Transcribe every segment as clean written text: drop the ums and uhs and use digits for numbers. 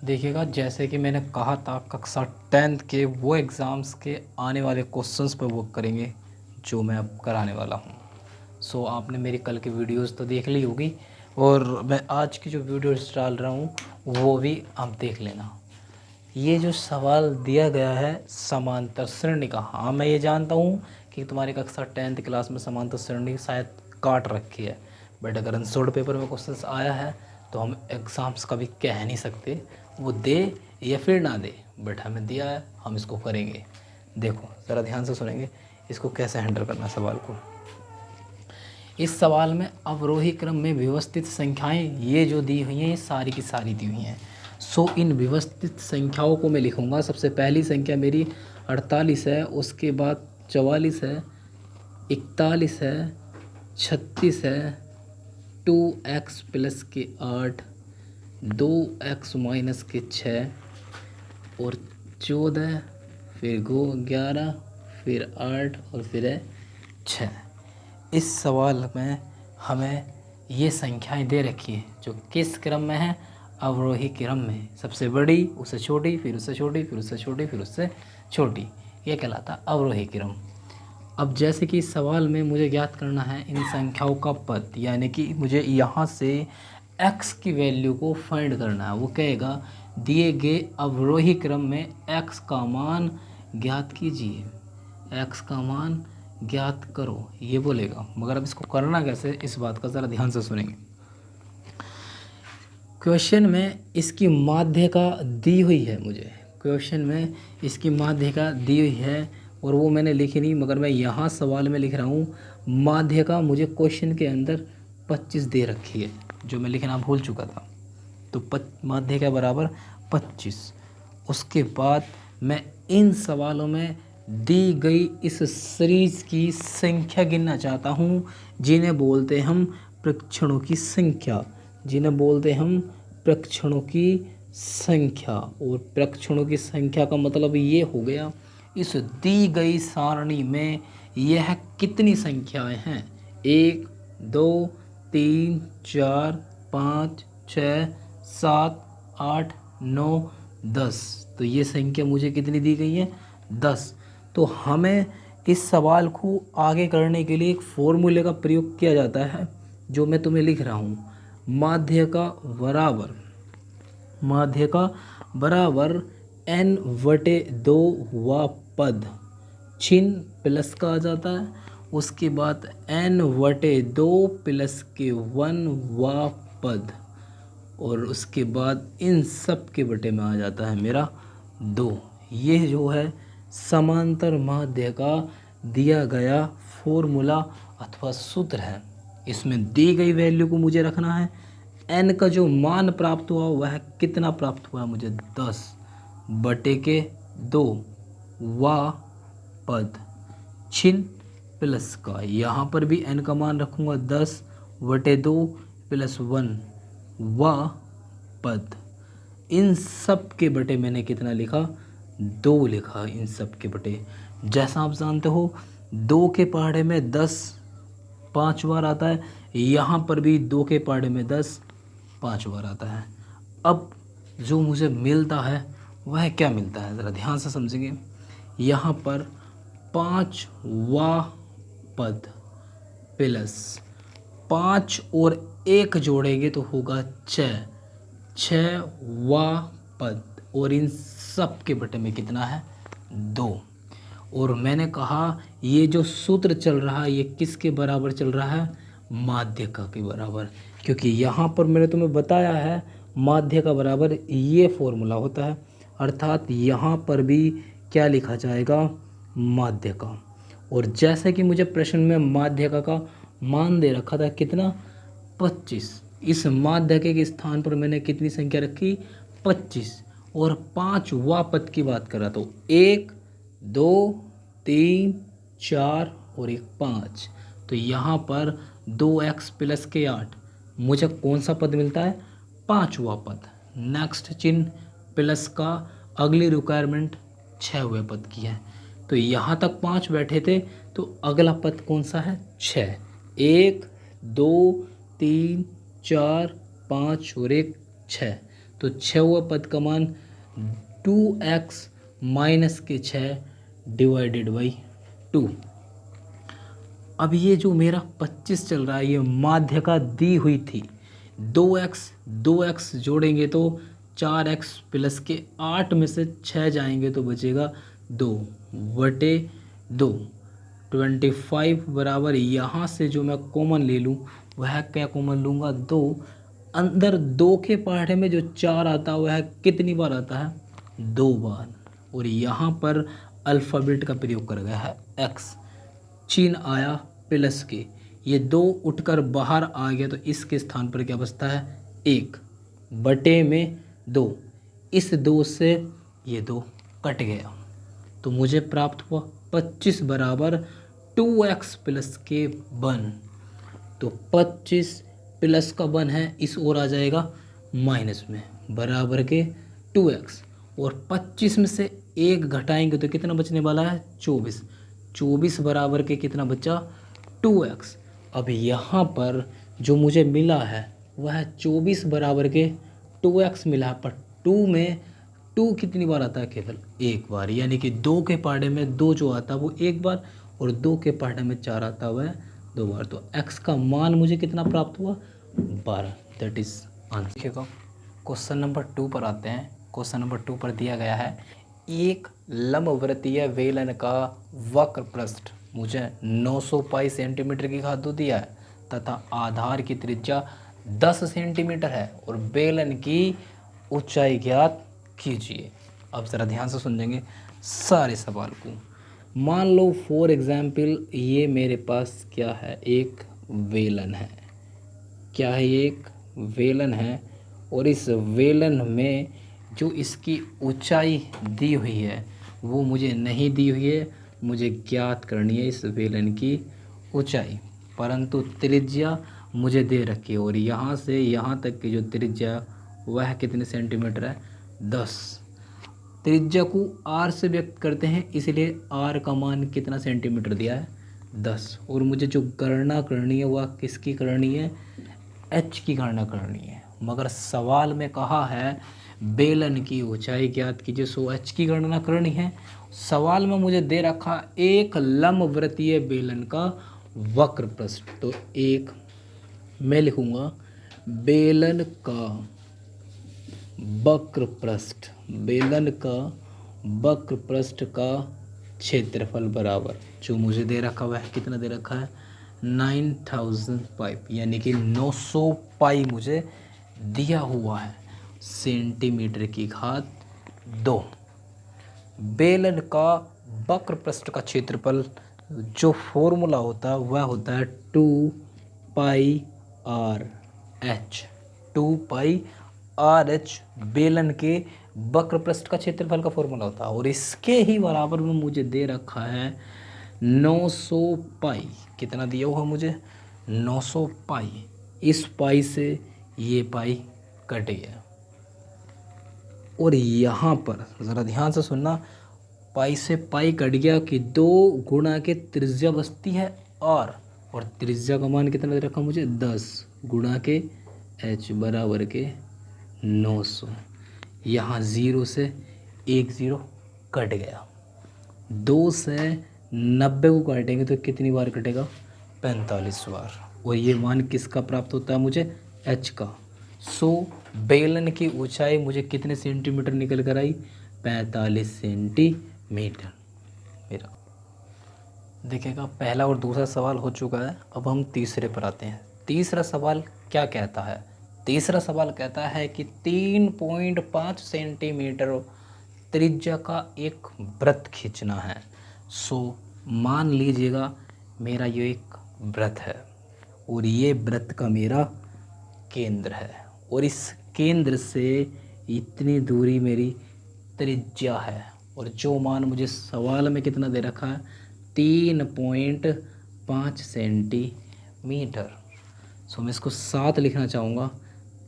देखिएगा, जैसे कि मैंने कहा था कक्षा 10th के वो एग्ज़ाम्स के आने वाले क्वेश्चंस पर वर्क करेंगे जो मैं अब कराने वाला हूँ। सो आपने मेरी कल की वीडियोस तो देख ली होगी, और मैं आज की जो वीडियोस डाल रहा हूँ वो भी आप देख लेना। ये जो सवाल दिया गया है समांतर श्रेणी का, हाँ मैं ये जानता हूँ कि तुम्हारी कक्षा 10th क्लास में समांतर श्रेणी शायद काट रखी है, बट अगर अनसोल्ड पेपर में क्वेश्चंस आया है तो हम एग्ज़ाम्स का भी कह नहीं सकते वो दे या फिर ना दे, बट हमें दिया है, हम इसको करेंगे। देखो ज़रा ध्यान से सुनेंगे इसको कैसे हैंडल करना है सवाल को। इस सवाल में अवरोही क्रम में व्यवस्थित संख्याएं ये जो दी हुई हैं ये सारी की सारी दी हुई हैं। सो इन व्यवस्थित संख्याओं को मैं लिखूंगा। सबसे पहली संख्या मेरी 48 है, उसके बाद 44 है, 41 है, 36 है, 2x प्लस के 8, 2x माइनस के 6 और 14, फिर 11, फिर 8 और फिर है 6। इस सवाल में हमें ये संख्याएं दे रखी हैं जो किस क्रम में है, अवरोही क्रम में। सबसे बड़ी उससे छोटी, फिर उससे छोटी, फिर उससे छोटी, फिर उससे छोटी, ये कहलाता अवरोही क्रम। अब जैसे कि इस सवाल में मुझे ज्ञात करना है इन संख्याओं का पद, यानी कि मुझे यहाँ से x की वैल्यू को फाइंड करना है। वो कहेगा दिए गए अवरोही क्रम में x का मान ज्ञात कीजिए, x का मान ज्ञात करो, ये बोलेगा। मगर अब इसको करना कैसे, इस बात का ज़रा ध्यान से सुनेंगे। क्वेश्चन में इसकी माध्यिका दी हुई है, मुझे क्वेश्चन में इसकी माध्यिका दी हुई है और वो मैंने लिखी नहीं, मगर मैं यहाँ सवाल में लिख रहा हूँ। माध्यिका मुझे क्वेश्चन के अंदर 25 दे रखी है जो मैं लिखना भूल चुका था। तो माध्यिका बराबर 25। उसके बाद मैं इन सवालों में दी गई इस सीरीज की संख्या गिनना चाहता हूँ, जिन्हें बोलते हम प्रेक्षणों की संख्या, जिन्हें बोलते हम प्रेक्षणों की संख्या। और प्रेक्षणों की संख्या का मतलब ये हो गया इस दी गई सारणी में यह कितनी संख्याएं हैं, 1 2 3 4 5 6 7 8 9 10। तो ये संख्या मुझे कितनी दी गई है, 10। तो हमें इस सवाल को आगे करने के लिए एक फॉर्मूले का प्रयोग किया जाता है जो मैं तुम्हें लिख रहा हूँ। माध्यिका बराबर n/2 वा पद, चिन्ह प्लस का आ जाता है। उसके बाद n/2 प्लस के 1 वा पद, और उसके बाद इन सब के बटे में आ जाता है मेरा 2। ये जो है समांतर माध्य का दिया गया फॉर्मूला अथवा सूत्र है। इसमें दी गई वैल्यू को मुझे रखना है। n का जो मान प्राप्त हुआ वह कितना प्राप्त हुआ मुझे, 10/2 वा पद, चिन्ह प्लस का। यहाँ पर भी n का मान रखूँगा 10/2 प्लस 1 वा पद। इन सब के बटे मैंने कितना लिखा, 2 लिखा। इन सब के बटे, जैसा आप जानते हो 2 के पहाड़े में 10 5 बार आता है, यहाँ पर भी 2 के पहाड़े में 10 5 बार आता है। अब जो मुझे मिलता है वह क्या मिलता है, ज़रा ध्यान से समझेंगे। यहाँ पर 5 वा पद प्लस 5 और 1 जोड़ेंगे तो होगा 6 वा पद, और इन सब के बटे में कितना है, 2। और मैंने कहा ये जो सूत्र चल रहा है ये किसके बराबर चल रहा है, माध्यिका के बराबर, क्योंकि यहाँ पर मैंने तुम्हें बताया है माध्यिका बराबर ये फॉर्मूला होता है। अर्थात यहाँ पर भी क्या लिखा जाएगा, माध्यिका। और जैसे कि मुझे प्रश्न में माध्यिका का मान दे रखा था कितना, 25। इस माध्यिका के स्थान पर मैंने कितनी संख्या रखी, 25। और 5 वा पद की बात करा तो 1 2 3 4 और 1 5। तो यहाँ पर 2x प्लस के 8, मुझे कौन सा पद मिलता है, 5वां पद। नेक्स्ट चिन्ह प्लस का, अगली रिक्वायरमेंट 6वें पद की है। तो यहाँ तक 5 बैठे थे, तो अगला पद कौन सा है, 6। 1 2 3 4 5 और 1 6। तो 6वें पद का मान 2x माइनस के 6 डिवाइडेड बाई 2। अब ये जो मेरा 25 चल रहा है ये माध्यिका दी हुई थी। 2x जोड़ेंगे तो 4x प्लस के 8 में से 6 जाएंगे तो बचेगा 2/2। 25 बराबर यहाँ से जो मैं कॉमन ले लूँ वह क्या कॉमन लूँगा 2। अंदर 2 के पहाड़े में जो 4 आता है वह कितनी बार आता है 2 बार। और यहाँ पर अल्फ़ाबेट का प्रयोग कर गया है x, चिन्ह आया प्लस के, ये 2 उठकर बाहर आ गया तो इसके स्थान पर क्या बचता है 1/2। इस 2 से ये 2 कट गया तो मुझे प्राप्त हुआ 25 बराबर 2x प्लस के 1। तो 25 प्लस का 1 है इस ओर आ जाएगा माइनस में बराबर के 2x, और 25 में से 1 घटाएंगे तो कितना बचने वाला है 24 बराबर के कितना बचा 2x। अब यहाँ पर जो मुझे मिला है वह 24 बराबर के 2x मिला, पर 2 में 2 कितनी बार आता है केवल 1 बार, यानी कि 2 के पहाड़े में 2 जो आता है वो 1 बार और 2 के पहाड़े में 4 आता हुआ है 2 बार। तो x का मान मुझे कितना प्राप्त हुआ 12। That is answer. देखिएगा क्वेश्चन नंबर 2 पर आते हैं। क्वेश्चन नंबर 2 पर दिया गया है एक लंबवृत्तीय बेलन का वक्र पृष्ठ मुझे 900 पाई सेंटीमीटर की धातु दिया है तथा आधार की त्रिज्या 10 सेंटीमीटर है और बेलन की ऊंचाई ज्ञात कीजिए। अब ज़रा ध्यान से सुनेंगे सारे सवाल को। मान लो फॉर एग्जाम्पल ये मेरे पास क्या है एक बेलन है, क्या है एक बेलन है, और इस बेलन में जो इसकी ऊंचाई दी हुई है वो मुझे नहीं दी हुई है, मुझे ज्ञात करनी है इस बेलन की ऊंचाई, परंतु त्रिज्या मुझे दे रखी है और यहाँ से यहाँ तक की जो त्रिज्या वह कितने सेंटीमीटर है 10। त्रिज्या को r से व्यक्त करते हैं इसलिए r का मान कितना सेंटीमीटर दिया है 10, और मुझे जो गणना करनी है वह किसकी करनी है h की गणना करनी है। मगर सवाल में कहा है बेलन की ऊंचाई ज्ञात कीजिए, सो h की गणना करनी है। सवाल में मुझे दे रखा एक लंबवृत्तीय बेलन का वक्र पृष्ठ, तो एक मैं लिखूंगा बेलन का वक्र पृष्ठ, बेलन का वक्र पृष्ठ का क्षेत्रफल बराबर जो मुझे दे रखा हुआ है कितना दे रखा है 9000 पाइप, यानी कि 900 पाई मुझे दिया हुआ है सेंटीमीटर की घात 2। बेलन का वक्र पृष्ठ का क्षेत्रफल जो फॉर्मूला होता है वह होता है 2 पाई आर एच। 2 पाई आर एच बेलन के वक्र पृष्ठ का क्षेत्रफल का फॉर्मूला होता है, और इसके ही बराबर में मुझे दे रखा है 900 पाई। कितना दिया हुआ मुझे 900 पाई। इस पाई से ये पाई कट गया, और यहाँ पर ज़रा ध्यान से सुनना, पाई से पाई कट गया कि 2 गुणा के त्रिज्या बचती है और त्रिज्या का मान कितना दे रखा मुझे 10 गुणा के h बराबर के 900। यहाँ 0 से 1 0 कट गया। 2 से 90 को काटेंगे तो कितनी बार कटेगा 45 बार, और ये मान किसका प्राप्त होता है मुझे h का। सो बेलन की ऊंचाई मुझे कितने सेंटीमीटर निकल कर आई 45 सेंटीमीटर मेरा। देखिएगा पहला और दूसरा सवाल हो चुका है, अब हम तीसरे पर आते हैं। तीसरा सवाल क्या कहता है? तीसरा सवाल कहता है कि 3.5 सेंटीमीटर त्रिज्या का एक वृत्त खींचना है। सो मान लीजिएगा मेरा ये एक वृत्त है और ये वृत्त का मेरा केंद्र है, और इस केंद्र से इतनी दूरी मेरी त्रिज्या है, और जो मान मुझे सवाल में कितना दे रखा है 3.5 सेंटीमीटर। सो मैं इसको 7 लिखना चाहूँगा।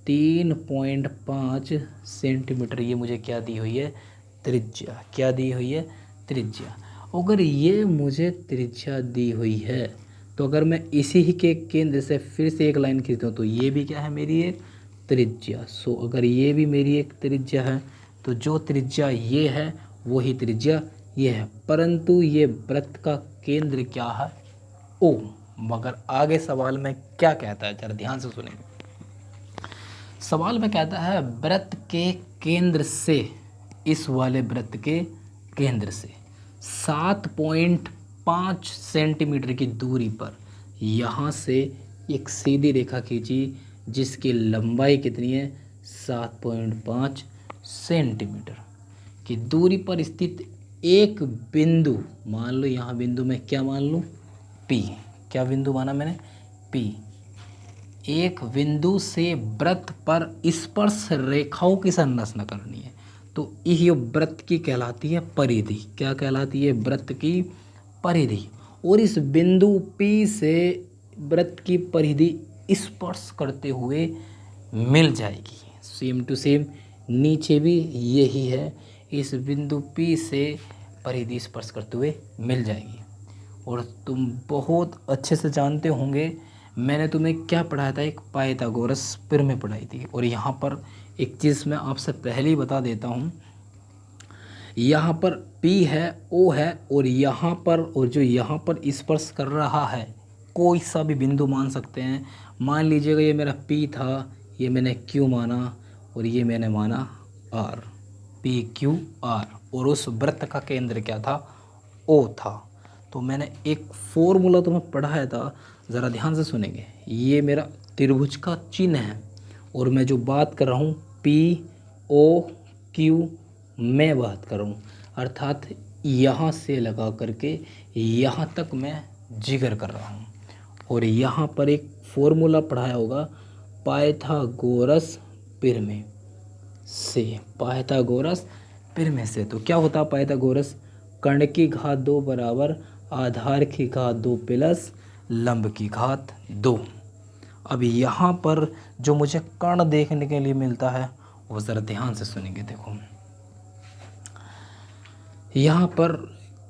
3.5 सेंटीमीटर ये मुझे क्या दी हुई है त्रिज्या, क्या दी हुई है त्रिज्या। अगर ये मुझे त्रिज्या दी हुई है तो अगर मैं इसी ही के केंद्र से फिर से एक लाइन खींचता हूँ तो ये भी क्या है मेरी एक त्रिज्या। सो अगर ये भी मेरी एक त्रिज्या है तो जो त्रिज्या ये है वही त्रिज्या ये है, परंतु ये वृत्त का केंद्र क्या है? ओ। मगर आगे सवाल में क्या कहता है, जरा ध्यान से सुनेंगे। सवाल में कहता है वृत्त के केंद्र से, इस वाले वृत्त के केंद्र से 7.5 सेंटीमीटर की दूरी पर यहाँ से एक सीधी रेखा खींची जिसकी लंबाई कितनी है? 7.5 सेंटीमीटर की दूरी पर स्थित एक बिंदु, मान लो यहाँ बिंदु में क्या मान लूँ? P। क्या बिंदु माना मैंने? P। एक बिंदु से वृत्त पर स्पर्श रेखाओं की संरचना करनी है, तो यह वृत्त की कहलाती है परिधि। क्या कहलाती है? वृत्त की परिधि। और इस बिंदु P से वृत्त की परिधि स्पर्श करते हुए मिल जाएगी। सेम टू सेम नीचे भी यही है, इस बिंदु P से परिधि स्पर्श करते हुए मिल जाएगी। और तुम बहुत अच्छे से जानते होंगे, मैंने तुम्हें क्या पढ़ाया था? एक पाइथागोरस प्रमेय पढ़ाई थी। और यहाँ पर एक चीज़ मैं आपसे पहले ही बता देता हूँ, यहाँ पर P है, O है, और यहाँ पर, और जो यहाँ पर स्पर्श कर रहा है कोई सा भी बिंदु मान सकते हैं। मान लीजिएगा ये मेरा P था, ये मैंने Q माना, और ये मैंने माना R, PQR, और उस वृत्त का केंद्र क्या था? O था। तो मैंने एक फॉर्मूला तुम्हें पढ़ाया था, ज़रा ध्यान से सुनेंगे। ये मेरा त्रिभुज का चिन्ह है, और मैं जो बात कर रहा हूँ POQ मैं बात कर रहा हूँ, अर्थात यहाँ से लगा करके यहाँ तक मैं जिक्र कर रहा हूँ। और यहाँ पर एक फॉर्मूला पढ़ाया होगा पाइथागोरस प्रमेय से, पाइथागोरस प्रमेय से। तो क्या होता है पाइथागोरस? कर्ण की घात 2 बराबर आधार की घात 2 प्लस लंब की घात 2। अब यहाँ पर जो मुझे कर्ण देखने के लिए मिलता है वो ज़रा ध्यान से सुनेंगे। देखो यहाँ पर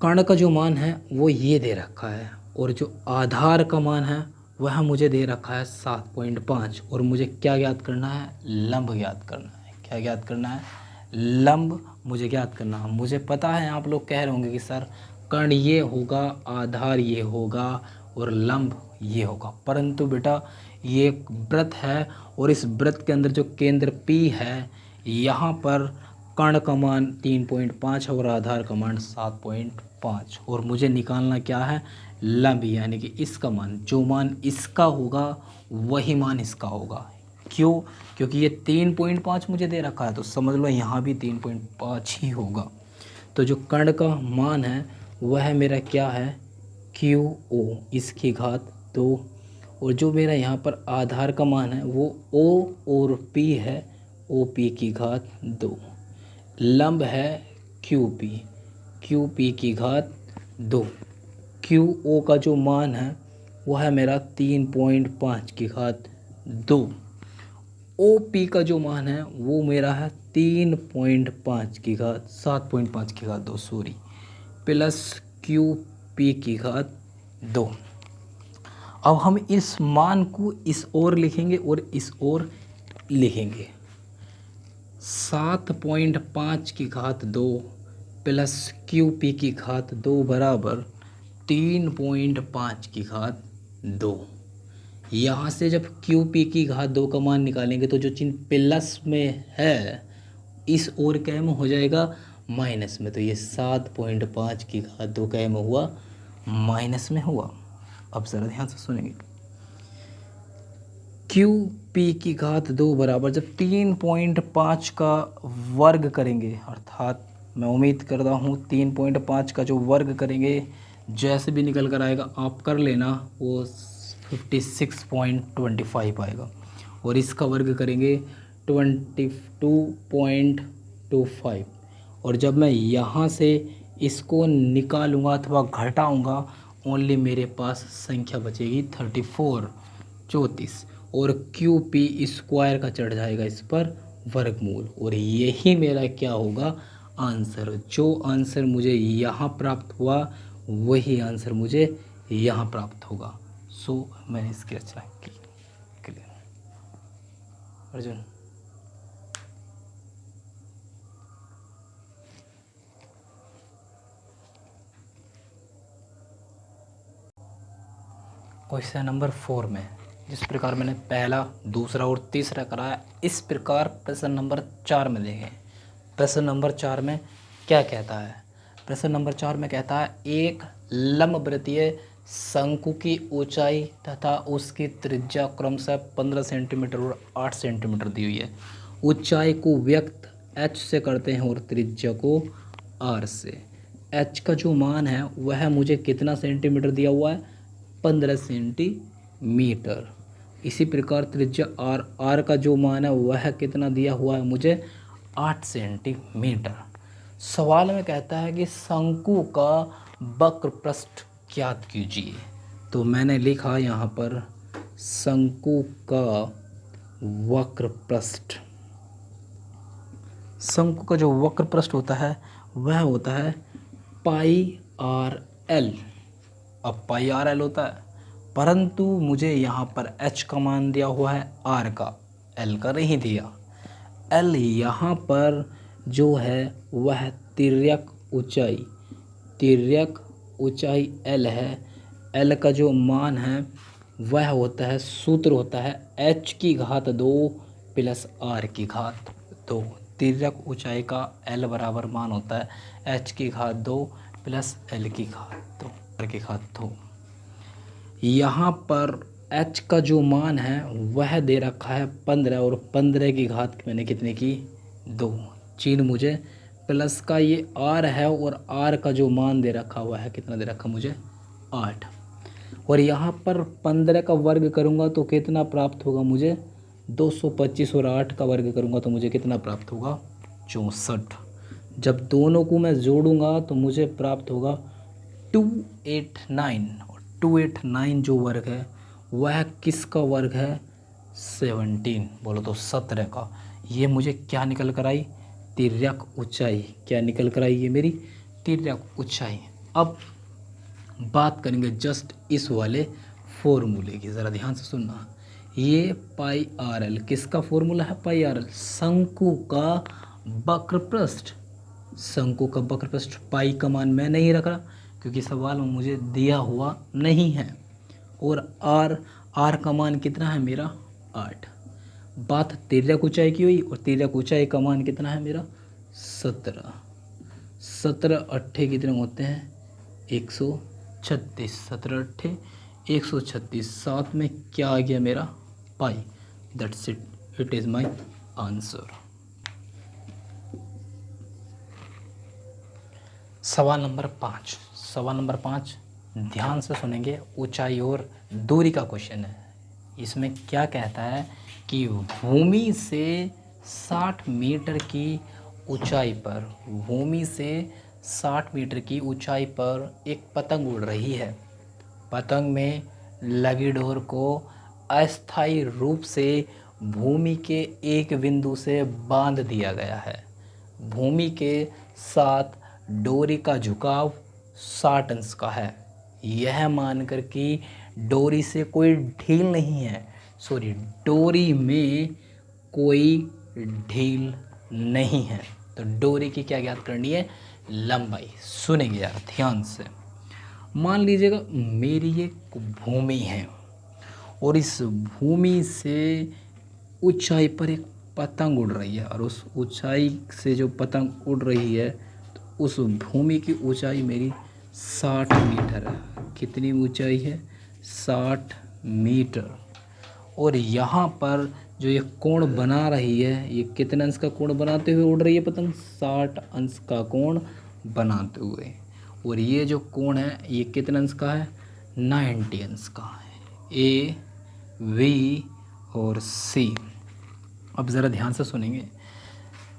कर्ण का जो मान है वो ये दे रखा है, और जो आधार का मान है वह मुझे दे रखा है 7.5। और मुझे क्या ज्ञात करना है? लंब ज्ञात करना है। क्या ज्ञात करना है? लंब मुझे ज्ञात करना है। मुझे पता है आप लोग कह रहे होंगे कि सर कर्ण ये होगा, आधार ये होगा, और लंब ये होगा, परंतु बेटा ये एक वृत्त है, और इस वृत्त के अंदर जो केंद्र P है, यहाँ पर कर्ण का मान 3.5 और आधार का मान 7.5, और मुझे निकालना क्या है? लंब, यानी कि इसका मान, जो मान इसका होगा वही मान इसका होगा। क्यों? क्योंकि ये 3.5 मुझे दे रखा है, तो समझ लो यहाँ भी 3.5 ही होगा। तो जो कर्ण का मान है वह मेरा क्या है? QO इसकी घात 2, और जो मेरा यहाँ पर आधार का मान है वो O और P है, OP की घात 2। लंब है QP की घात 2। QO का जो मान है वह है मेरा 3.5 की घात 2। OP का जो मान है वो मेरा है 3.5 की घात 7.5 की घात 2 सॉरी, प्लस QP की घात 2। अब हम इस मान को इस ओर लिखेंगे और इस ओर लिखेंगे। 7.5 की घात 2 प्लस QP की घात 2 बराबर 3.5 की घात 2। यहाँ से जब QP की घात 2 का मान निकालेंगे तो जो चिन्ह प्लस में है इस ओर क्या में हो जाएगा? माइनस में। तो ये 7.5 की घात 2 क्या में हुआ? माइनस में हुआ। अब ज़रा ध्यान से सुनेंगे। QP की घात 2 बराबर जब 3.5 का वर्ग करेंगे, अर्थात मैं उम्मीद कर रहा हूँ 3.5 का जो वर्ग करेंगे जैसे भी निकल कर आएगा आप कर लेना, वो 56.25 आएगा, और इसका वर्ग करेंगे 22.25। और जब मैं यहाँ से इसको निकालूंगा अथवा घटाऊंगा, ओनली मेरे पास संख्या बचेगी 34, और QP स्क्वायर का चढ़ जाएगा इस पर वर्गमूल, और यही मेरा क्या होगा? आंसर। जो आंसर मुझे यहाँ प्राप्त हुआ वही आंसर मुझे यहाँ प्राप्त होगा। सो मैंने इसकी रचना की। अर्जुन। क्वेश्चन नंबर 4 में जिस प्रकार मैंने पहला, दूसरा और तीसरा कराया, इस प्रकार प्रश्न नंबर 4 में देखें। प्रश्न नंबर 4 में क्या कहता है? प्रश्न नंबर 4 में कहता है एक लंबवृत्तीय शंकु की ऊंचाई तथा उसकी त्रिज्या क्रमशः 15 सेंटीमीटर और 8 सेंटीमीटर दी हुई है। ऊंचाई को व्यक्त h से करते हैं और त्रिज्या को r से। h का जो मान है वह मुझे कितना सेंटीमीटर दिया हुआ है? 15 सेंटीमीटर। इसी प्रकार त्रिज्या r का जो मान है वह कितना दिया हुआ है मुझे? 8 सेंटीमीटर। सवाल में कहता है कि शंकु का वक्र पृष्ठ ज्ञात कीजिए। तो मैंने लिखा यहाँ पर शंकु का वक्र पृष्ठ। शंकु का जो वक्र पृष्ठ होता है वह होता है पाई आर एल। अब पाई आर एल होता है, परंतु मुझे यहाँ पर h का मान दिया हुआ है, r का, l का नहीं दिया। l यहाँ पर जो है वह तिर्यक ऊंचाई l है। l का जो मान है वह होता है, सूत्र होता है h की घात 2 प्लस r की घात 2। तिर्यक ऊंचाई का l बराबर मान होता है h की घात 2 प्लस l की घात 2 r की घात 2। यहाँ पर h का जो मान है वह दे रखा है 15 और 15 की घात मैंने कितने की? 2। चिन्ह मुझे प्लस का ये r है और r का जो मान दे रखा हुआ है कितना दे रखा मुझे? 8। और यहाँ पर 15 का वर्ग करूँगा तो कितना प्राप्त होगा मुझे? 225 और 8 का वर्ग करूँगा तो मुझे कितना प्राप्त होगा? 64। जब दोनों को मैं जोड़ूंगा तो मुझे प्राप्त होगा 289। 289 जो वर्ग है वह किसका वर्ग है? 17, बोलो तो 17 का। ये मुझे क्या निकल कर आई? तिर्यक ऊंचाई। क्या निकल कर आई? ये मेरी तिर्यक ऊंचाई। अब बात करेंगे जस्ट इस वाले फॉर्मूले की, ज़रा ध्यान से सुनना। ये पाई आर एल किसका फॉर्मूला है? पाई आर एल शंकु का वक्र पृष्ठ। शंकु का वक्र पृष्ठ। पाई का मान मैं नहीं रख रहा क्योंकि सवाल में मुझे दिया हुआ नहीं है। और आर का मान कितना है मेरा? 8। बात तिर्यक ऊंचाई की हुई और तिर्यक ऊंचाई का मान कितना है मेरा? 17। 17 अट्ठे कितने होते हैं? 136। 17 अट्ठे 136। साथ में क्या आ गया मेरा? Pi. That's it, it is my answer. सवाल नंबर 5। सवाल नंबर 5 ध्यान से सुनेंगे, ऊंचाई और दूरी का क्वेश्चन है। इसमें क्या कहता है कि भूमि से 60 मीटर की ऊंचाई पर, भूमि से 60 मीटर की ऊंचाई पर एक पतंग उड़ रही है। पतंग में लगी डोर को अस्थायी रूप से भूमि के एक बिंदु से बांध दिया गया है। भूमि के साथ डोरी का झुकाव 60 अंश का है। यह मानकर कि डोरी से कोई ढील नहीं है, डोरी में कोई ढील नहीं है, तो डोरी की क्या ज्ञात करनी है? लंबाई। सुनेंगे यार ध्यान से। मान लीजिएगा मेरी ये भूमि है और इस भूमि से ऊंचाई पर एक पतंग उड़ रही है, और उस ऊंचाई से जो पतंग उड़ रही है तो उस भूमि की ऊंचाई मेरी 60 मीटर है। कितनी ऊंचाई है? 60 मीटर। और यहाँ पर जो ये कोण बना रही है, ये कितने अंश का कोण बनाते हुए उड़ रही है पतंग? 60 अंश का कोण बनाते हुए। और ये जो कोण है ये कितने अंश का है? 90 अंश का है। ए, वी और सी। अब ज़रा ध्यान से सुनेंगे।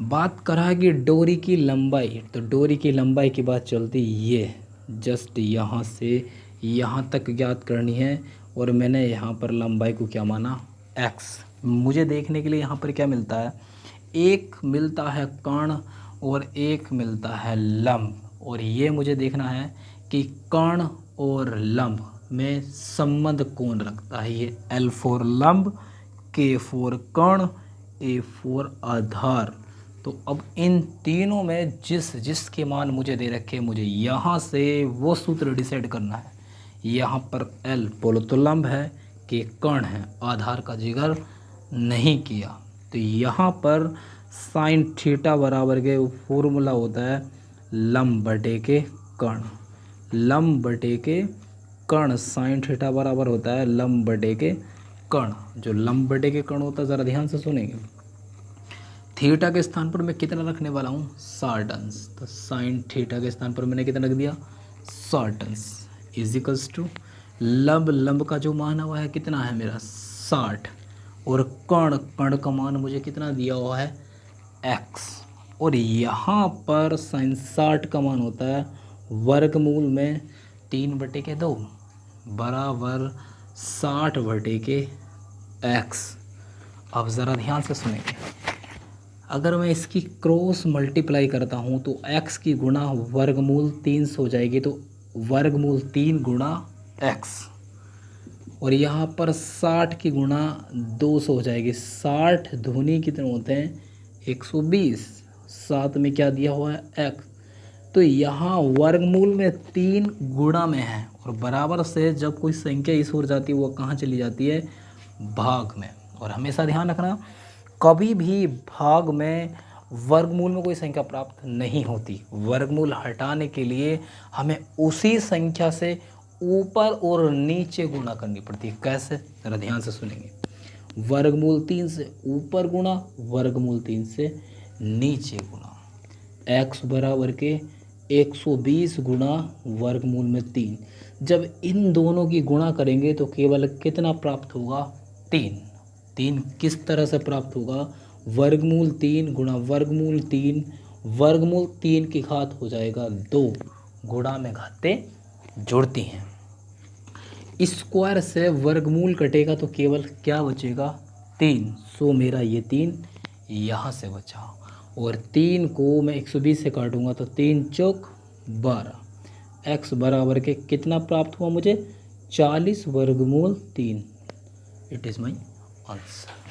बात करा है कि डोरी की लंबाई, तो डोरी की लंबाई की बात चलती ये जस्ट यहाँ से यहाँ तक ज्ञात करनी है। और मैंने यहाँ पर लंबाई को क्या माना? x। मुझे देखने के लिए यहाँ पर क्या मिलता है? एक मिलता है कर्ण और एक मिलता है लंब। और ये मुझे देखना है कि कर्ण और लंब में संबंध कौन रखता है। ये L फॉर लंब, K फॉर कर्ण, A फॉर आधार। तो अब इन तीनों में जिसके मान मुझे दे रखे, मुझे यहाँ से वो सूत्र डिसाइड करना है। यहाँ पर L पोलतुलम्ब है, के कण है, आधार का जिक्र नहीं किया। तो यहाँ पर साइन थीटा बराबर के फॉर्मूला होता है लंब बटे के कण। लंब बटे के कण, साइन थीटा बराबर होता है लंब बटे के कण। जो लंब बटे के कण होता है, ज़रा ध्यान से सुनेंगे, थीटा के स्थान पर मैं कितना रखने वाला हूँ 60 अंश। तो साइन थीटा के स्थान पर मैंने कितना रख दिया 60 अंश इजिकल्स टू लंब का जो मान हुआ है कितना है मेरा 60, और कण का मान मुझे कितना दिया हुआ है x। और यहाँ पर साइन 60 का मान होता है वर्गमूल में 3/2 बराबर 60/के x। अब ज़रा ध्यान से सुनेंगे, अगर मैं इसकी क्रॉस मल्टीप्लाई करता हूँ तो x की गुणा वर्गमूल 3 से हो जाएगी, तो वर्गमूल 3 गुणा x। और यहाँ पर 60 की गुणा 2 से हो जाएगी। 60 दूनी कितने होते हैं 120, साथ में क्या दिया हुआ है x। तो यहाँ वर्गमूल में 3 गुणा में है, और बराबर से जब कोई संख्या इस ओर जाती है वो कहाँ चली जाती है भाग में। और हमेशा ध्यान रखना, कभी भी भाग में वर्गमूल में कोई संख्या प्राप्त नहीं होती। वर्गमूल हटाने के लिए हमें उसी संख्या से ऊपर और नीचे गुणा करनी पड़ती है। कैसे, ज़रा ध्यान से सुनेंगे, वर्गमूल 3 से ऊपर गुणा, वर्गमूल 3 से नीचे गुणा। x बराबर के 120 गुणा वर्गमूल में 3। जब इन दोनों की गुणा करेंगे तो केवल कितना प्राप्त होगा 3। 3 किस तरह से प्राप्त होगा, वर्गमूल 3 गुणा वर्गमूल 3, वर्गमूल 3 की घात हो जाएगा 2, गुणा में घातें जुड़ती हैं। स्क्वायर से वर्गमूल कटेगा तो केवल क्या बचेगा 3। सो मेरा ये 3 यहाँ से बचा, और 3 को मैं 120 से काटूंगा तो 3 चौक 12। x बराबर के कितना प्राप्त हुआ मुझे 40 वर्गमूल 3। It is my answer.